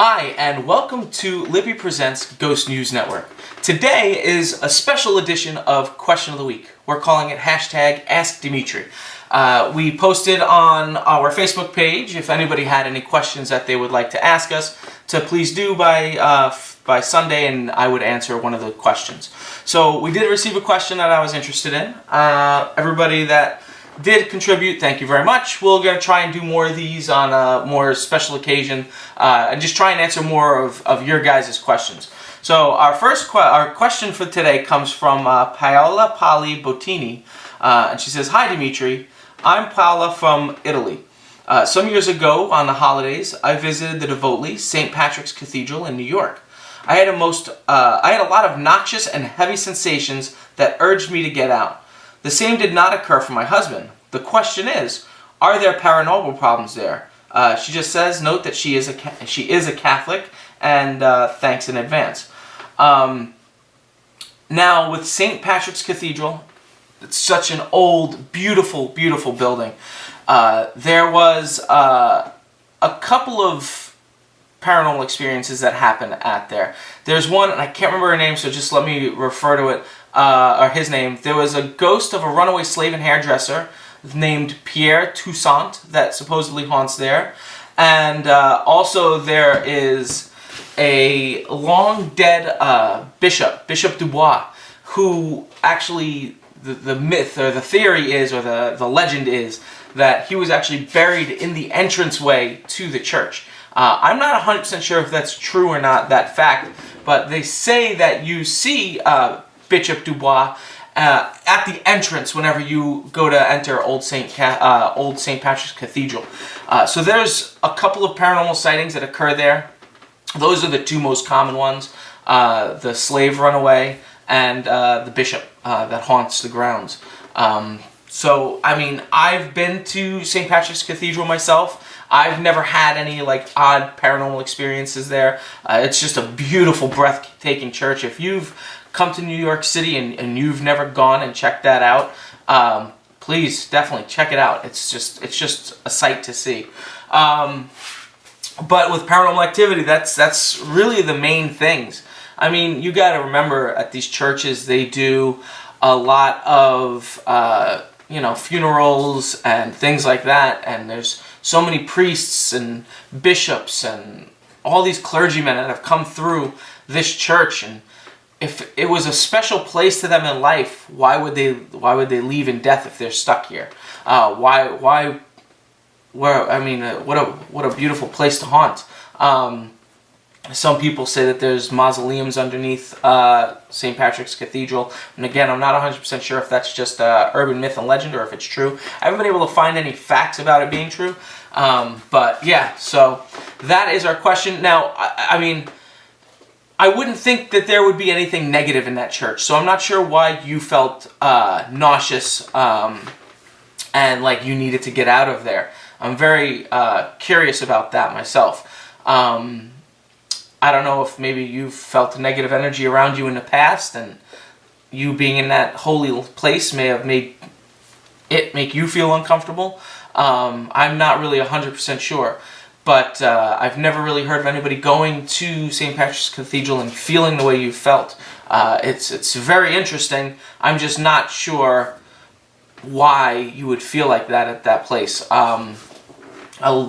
Hi, and welcome to Libby Presents Ghost News Network. Today is a special edition of Question of the Week. We're calling it hashtag Ask Dimitri. We posted on our Facebook page if anybody had any questions that they would like to ask us to please do by Sunday, and I would answer one of the questions. So we did receive a question that I was interested in. Everybody that did contribute, thank you very much. We're going to try and do more of these on a more special occasion and just try and answer more of your guys' questions. So our question for today comes from Paola Pali Bottini, and she says, "Hi Dimitri, I'm Paola from Italy. Some years ago on the holidays, I visited the Devotely St. Patrick's Cathedral in New York. I had a lot of noxious and heavy sensations that urged me to get out. The same did not occur for my husband. The question is, are there paranormal problems there?" She just says, note that she is a Catholic, and thanks in advance. Now, with St. Patrick's Cathedral, it's such an old, beautiful, beautiful building. There was a couple of paranormal experiences that happened at there. There's one, and I can't remember her name, so just let me refer to it, or his name. There was a ghost of a runaway slave and hairdresser named Pierre Toussaint that supposedly haunts there. And also there is a long dead Bishop Dubois, who actually, the myth or the theory is, or the legend is, that he was actually buried in the entranceway to the church. I'm not 100% sure if that's true or not, that fact, but they say that you see Bishop Dubois at the entrance whenever you go to enter Old St. Patrick's Cathedral. So there's a couple of paranormal sightings that occur there. Those are the two most common ones, the slave runaway and the bishop that haunts the grounds. So, I mean, I've been to St. Patrick's Cathedral myself. I've never had any odd paranormal experiences there. It's just a beautiful, breathtaking church. If you've come to New York City and you've never gone and checked that out, please definitely check it out. It's just a sight to see. But with paranormal activity, that's really the main things. I mean, you got to remember at these churches they do a lot of funerals and things like that, and there's so many priests and bishops and all these clergymen that have come through this church, and if it was a special place to them in life, why would they leave in death if they're stuck here? What a beautiful place to haunt. Some people say that there's mausoleums underneath St. Patrick's Cathedral. And again, I'm not 100% sure if that's just urban myth and legend or if it's true. I haven't been able to find any facts about it being true. But yeah, so that is our question. Now, I mean, I wouldn't think that there would be anything negative in that church. So I'm not sure why you felt nauseous and like you needed to get out of there. I'm very curious about that myself. I don't know if maybe you felt negative energy around you in the past, and you being in that holy place may have made it make you feel uncomfortable. I'm not really 100% sure, but I've never really heard of anybody going to St. Patrick's Cathedral and feeling the way you felt. It's very interesting. I'm just not sure why you would feel like that at that place.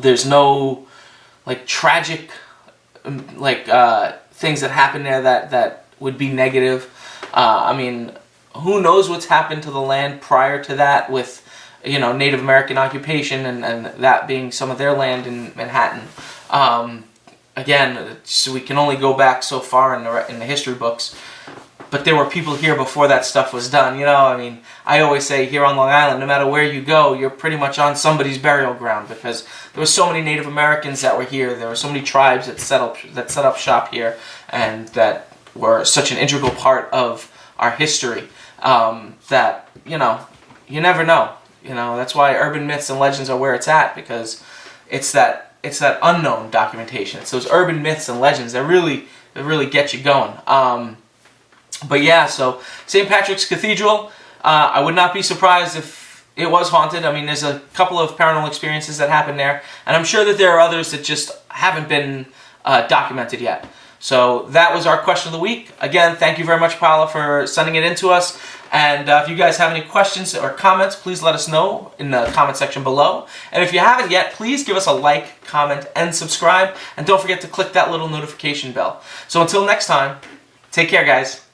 There's no tragic things that happen there that would be negative. I mean, who knows what's happened to the land prior to that with, Native American occupation and that being some of their land in Manhattan. Again, we can only go back so far in the history books. But there were people here before that stuff was done, I mean, I always say here on Long Island, no matter where you go, you're pretty much on somebody's burial ground, because there were so many Native Americans that were here. There were so many tribes that set up shop here, and that were such an integral part of our history, that, you never know. That's why urban myths and legends are where it's at, because it's that unknown documentation. It's those urban myths and legends that really get you going. But yeah, so St. Patrick's Cathedral, I would not be surprised if it was haunted. I mean, there's a couple of paranormal experiences that happened there, and I'm sure that there are others that just haven't been documented yet. So that was our question of the week. Again, thank you very much, Paula, for sending it in to us. And if you guys have any questions or comments, please let us know in the comment section below. And if you haven't yet, please give us a like, comment, and subscribe. And don't forget to click that little notification bell. So until next time, take care, guys.